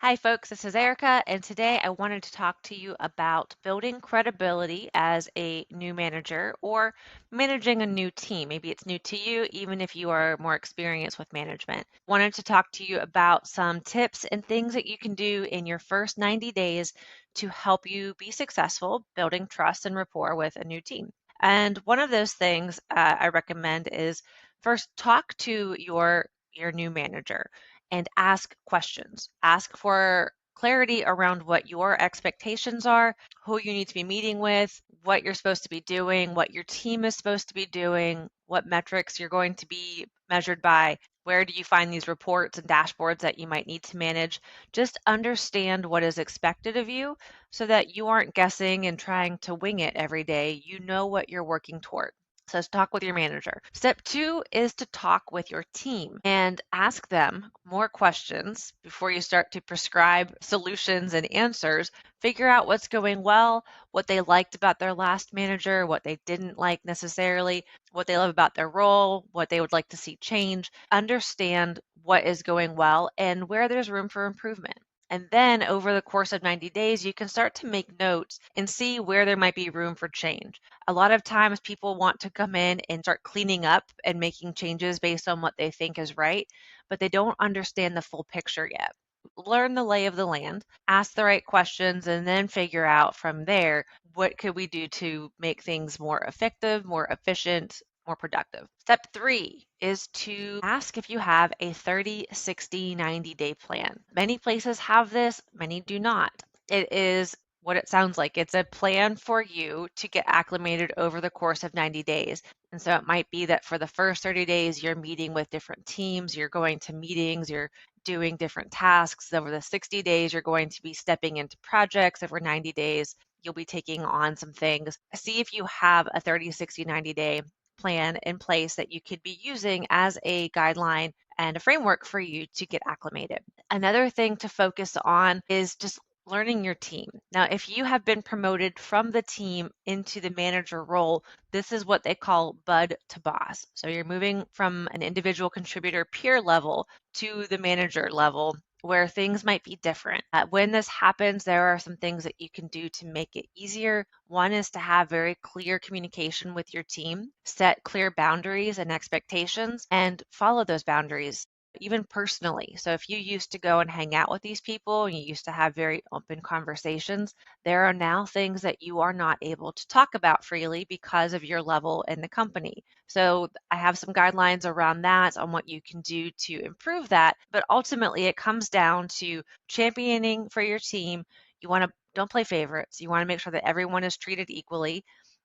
Hi, folks. This is Erica, and today I wanted to talk to you about building credibility as a new manager or managing a new team. Maybe it's new to you, even if you are more experienced with management. Wanted to talk to you about some tips and things that you can do in your first 90 days to help you be successful building trust and rapport with a new team. And one of those things I recommend is first talk to your new manager and ask questions. Ask for clarity around what your expectations are, who you need to be meeting with, what you're supposed to be doing, what your team is supposed to be doing, what metrics you're going to be measured by. Where do you find these reports and dashboards that you might need to manage? Just understand what is expected of you so that you aren't guessing and trying to wing it every day. You know what you're working toward. So talk with your manager. Step two is to talk with your team and ask them more questions before you start to prescribe solutions and answers. Figure out what's going well, what they liked about their last manager, what they didn't like necessarily, what they love about their role, what they would like to see change. Understand what is going well and where there's room for improvement. And then over the course of 90 days, you can start to make notes and see where there might be room for change. A lot of times people want to come in and start cleaning up and making changes based on what they think is right, but they don't understand the full picture yet. Learn the lay of the land, ask the right questions, and then figure out from there what could we do to make things more effective, more efficient, more productive. Step three is to ask if you have a 30, 60, 90-day plan. Many places have this, many do not. It is what it sounds like. It's a plan for you to get acclimated over the course of 90 days. And so it might be that for the first 30 days, you're meeting with different teams, you're going to meetings, you're doing different tasks. Over the 60 days, you're going to be stepping into projects. Over 90 days, you'll be taking on some things. See if you have a 30, 60, 90-day plan in place that you could be using as a guideline and a framework for you to get acclimated. Another thing to focus on is just learning your team. Now, if you have been promoted from the team into the manager role, this is what they call bud to boss. So you're moving from an individual contributor peer level to the manager level where things might be different. When this happens, there are some things that you can do to make it easier. One is to have very clear communication with your team, set clear boundaries and expectations, and follow those boundaries even personally. So if you used to go and hang out with these people and you used to have very open conversations, there are now things that you are not able to talk about freely because of your level in the company. So I have some guidelines around that on what you can do to improve that. But ultimately, it comes down to championing for your team. You want to don't play favorites. You want to make sure that everyone is treated equally,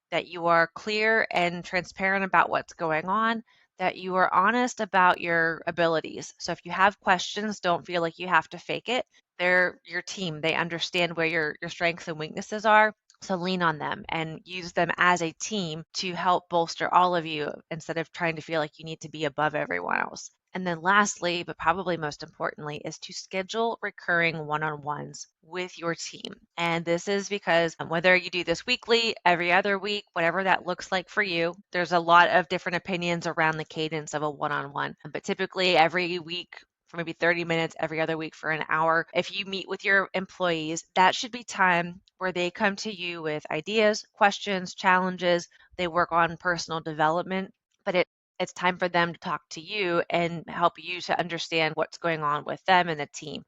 that you are clear and transparent about what's going on, that you are honest about your abilities. So if you have questions, don't feel like you have to fake it. They're your team. They understand where your strengths and weaknesses are. So lean on them and use them as a team to help bolster all of you instead of trying to feel like you need to be above everyone else. And then lastly, but probably most importantly, is to schedule recurring one-on-ones with your team. And this is because whether you do this weekly, every other week, whatever that looks like for you, there's a lot of different opinions around the cadence of a one-on-one. But typically every week for maybe 30 minutes, every other week for an hour. If you meet with your employees, that should be time where they come to you with ideas, questions, challenges. They work on personal development, but it's time for them to talk to you and help you to understand what's going on with them and the team.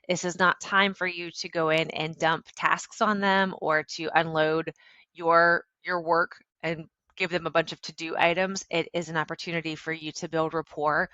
This is not time for you to go in and dump tasks on them or to unload your work and give them a bunch of to-do items. It is an opportunity for you to build rapport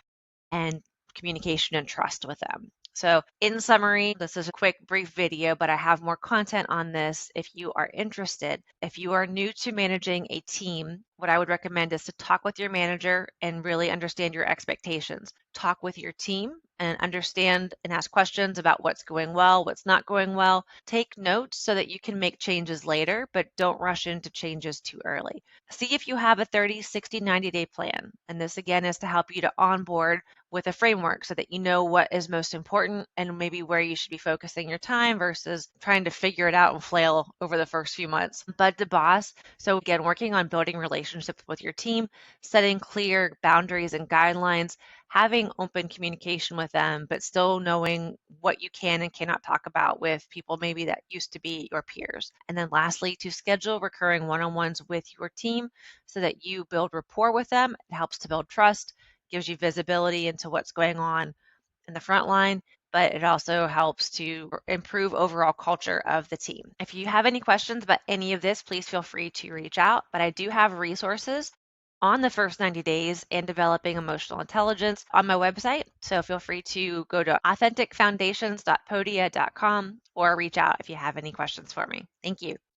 and communication and trust with them. So in summary, this is a quick, brief video, but I have more content on this if you are interested. If you are new to managing a team, what I would recommend is to talk with your manager and really understand your expectations. Talk with your team and understand and ask questions about what's going well, what's not going well. Take notes so that you can make changes later, but don't rush into changes too early. See if you have a 30, 60, 90-day plan. And this again is to help you to onboard with a framework so that you know what is most important and maybe where you should be focusing your time versus trying to figure it out and flail over the first few months. Bud to boss. So again, working on building relationships with your team, setting clear boundaries and guidelines, having open communication with them, but still knowing what you can and cannot talk about with people maybe that used to be your peers. And then lastly, to schedule recurring one-on-ones with your team so that you build rapport with them. It helps to build trust, gives you visibility into what's going on in the front line, but it also helps to improve overall culture of the team. If you have any questions about any of this, please feel free to reach out. But I do have resources on the first 90 days and developing emotional intelligence on my website. So feel free to go to authenticfoundations.podia.com or reach out if you have any questions for me. Thank you.